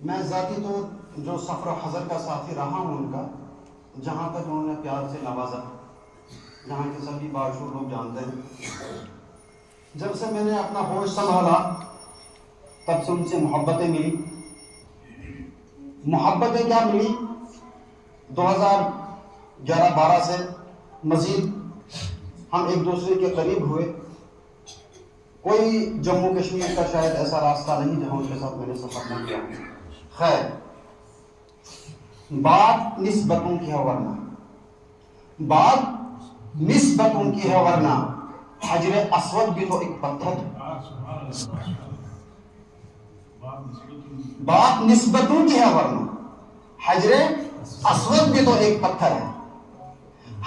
میں ذاتی طور جو سفر و حضر کا ساتھی رہا ہوں ان کا، جہاں تک انہوں نے پیار سے نوازا، جہاں کے سبھی باشعور لوگ جانتے ہیں، جب سے میں نے اپنا ہوش سنبھالا تب سے ان سے محبتیں ملی۔ محبتیں کیا ملی، 2011-12 سے مزید ہم ایک دوسرے کے قریب ہوئے۔ کوئی جموں کشمیر کا شاید ایسا راستہ نہیں جہاں ان کے ساتھ میں نے سفر نہ کیا۔ خیر، بات نسبتوں کی ہے، بات نسبتوں کی ہے، ورنہ حجر اسود بھی تو ایک پتھر ہے۔ بات نسبتوں کی ہے، ورنہ حجر اسود بھی تو ایک پتھر ہے۔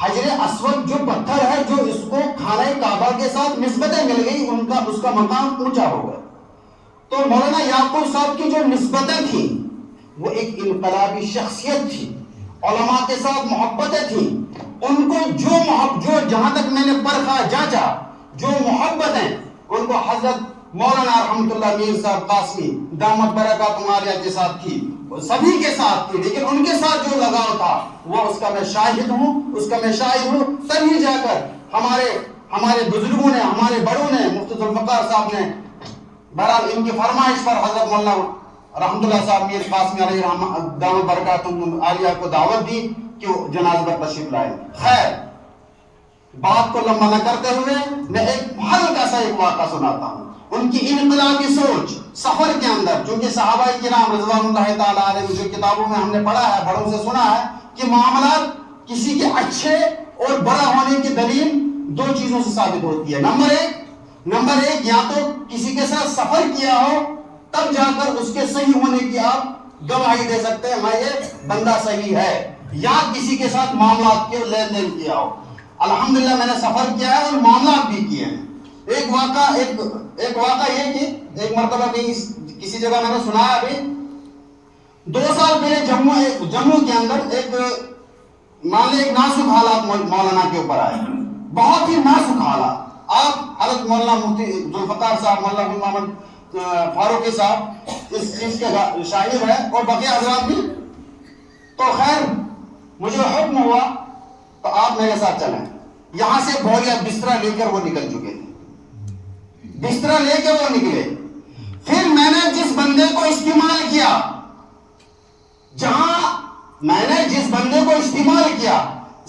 حجر اسود جو پتھر ہے، جو اس کو خانہ کعبہ کے ساتھ نسبتیں مل گئی، اس کا مقام اونچا ہو گیا۔ تو مولانا یعقوب صاحب کی جو نسبتیں تھیں وہ ایک انقلابی شخصیت تھی، علماء کے ساتھ محبتیں تھیں۔ ان کو جو جہاں تک میں نے پرکھا جانچا، جو محبتیں ان کو حضرت مولانا رحمۃ اللہ میر صاحب قاسمی دامت برکاتہم عالیہ کے ساتھ تھی، وہ سبھی کے ساتھ تھی، لیکن ان کے ساتھ جو لگاؤ تھا وہ اس کا میں شاہد ہوں، اس کا میں شاہد ہوں۔ تبھی جا کر ہمارے بزرگوں نے، ہمارے بڑوں نے، مفتی ذوالفقار صاحب نے بہرحال ان کی فرمائش پر حضرت مولانا رحمۃ اللہ صاحب میر قاسمی علیہ دامت برکاتہم عالیہ کو دعوت دی کہ وہ جنازہ پر تشریف لائیں۔ خیر، بات کو لمبا نہ کرتے ہوئے میں ایک ہلکا سا ایک واقعہ سناتا ہوں۔ ان کی انقلابی سوچ سفر کے اندر، چونکہ صحابہ کرام رضوان اللہ تعالیٰ علیہ جو کتابوں میں ہم نے پڑھا ہے، بڑوں سے سنا ہے کہ معاملات کسی کے اچھے اور بڑا ہونے کی دلیل دو چیزوں سے ثابت ہوتی ہے۔ نمبر ایک، یا تو کسی کے ساتھ سفر کیا ہو تب جا کر اس کے صحیح ہونے کی آپ گواہی دے سکتے ہیں، ہاں یہ بندہ صحیح ہے، یا کسی کے ساتھ معاملات کے لین دین کیا ہو۔ الحمدللہ میں نے سفر کیا ہے اور معاملات بھی کیے ہیں۔ ایک واقعہ یہ کہ ایک مرتبہ بھی کسی جگہ میں نے سنا ہے، ابھی 2 سال پہلے جموں کے اندر ایک مان لیں ایک نازک حالات مولانا کے اوپر آئے، بہت ہی نازک حالات۔ آپ حضرت مولانا مفتی ذوالفقار صاحب، مولانا محمد فاروقی صاحب اس چیز کے شاہد ہیں، اور بقیہ حضرات بھی۔ تو خیر، مجھے حکم ہوا تو آپ میرے ساتھ چلیں۔ یہاں سے بوریا بستر لے کر وہ نکل چکے تھے، بستر لے کے وہ نکلے۔ پھر میں نے جس بندے کو استعمال کیا،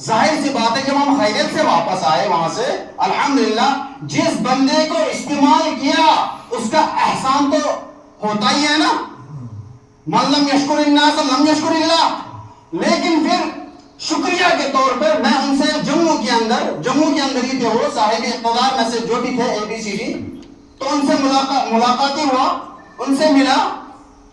ظاہر سی بات ہے جب ہم خیریت سے واپس آئے وہاں سے، الحمدللہ جس بندے کو استعمال کیا اس کا احسان تو ہوتا ہی ہے نا، من لم یشکر الناس لم یشکر اللہ۔ لیکن پھر شکریہ کے طور پر میں ان سے جموں کے اندر ہی تھے، وہ صاحب اقتدار میں سے جو بھی تھے ABCD، تو ان سے ملاقاتی ہوا، ان سے ملا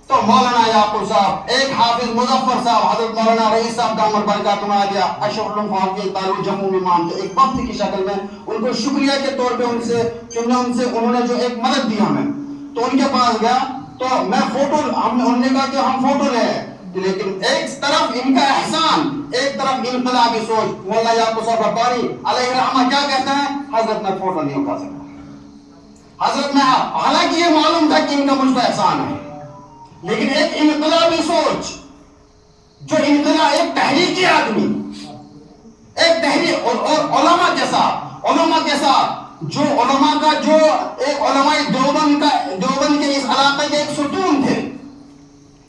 تو مولانا یعقوب صاحب، ایک حافظ مظفر صاحب، حضرت مولانا رئیس صاحب دامت برکاتہم عالیہ اشرف العلوم فاروقی تعلق جموں میں مانتے، ایک وقت کی شکل میں ان کو شکریہ کے طور پہ انہوں نے جو ایک مدد دی ہمیں، تو ان کے پاس گیا تو میں انہوں نے کہا کہ ہم فوٹو لے، لیکن ایک طرف ان کا احسان، ایک طرف انقلابی سوچ۔ مولانا یعقوب صاحب ربانی علیہ رحمہ کیا کہتے ہیں، حضرت میں فوٹو نہیں اٹھا سکتا، حضرت میں، حالانکہ یہ معلوم تھا کہ ان کا مجھ پر احسان ہے، لیکن ایک انقلابی سوچ، جو ایک تحریکی آدمی، ایک تحریک، اور علماء کے ساتھ جو علماء کا جو ایک علماء دیوبند کے اس علاقے کے ایک ستون تھے،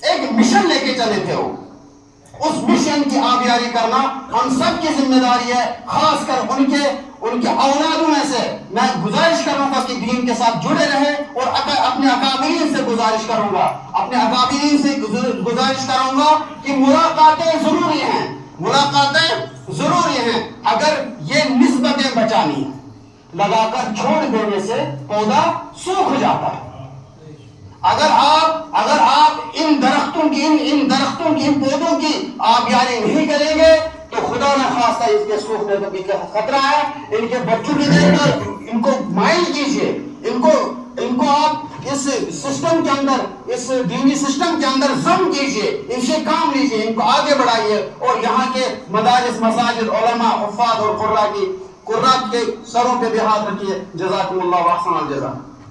ایک مشن لے کے چلے تھے، وہ اس مشن کی آبیاری کرنا ہم سب کی ذمہ داری ہے، خاص کر ان کے اولادوں میں سے میں گزارش کروں گا کہ دین کے ساتھ جڑے رہے، اور اپنے اکابرین سے گزارش کروں گا کہ ملاقاتیں ضروری ہیں، اگر یہ نسبتیں بچانی ہیں، لگا کر چھوڑ دینے سے پودا سوکھ جاتا ہے۔ اگر آپ ان درختوں کی ان پودوں کی آبیاری نہیں کریں گے تو خدا نہ خواستہ اس کے سوکھنے کا بھی خطرہ ہے۔ ان کے بچوں کی دیکھ کر ان کو مائل کیجئے، ان کو آپ اس سسٹم کے اندر، اس دینی سسٹم کے اندر ضم کیجئے، ان سے کام لیجئے، ان کو آگے بڑھائیے، اور یہاں کے مدارس، مساجد، علماء، حفاظ اور قراء کے سروں پہ بھی ہاتھ رکھیے۔ جزاکم اللہ واحسن الجزا۔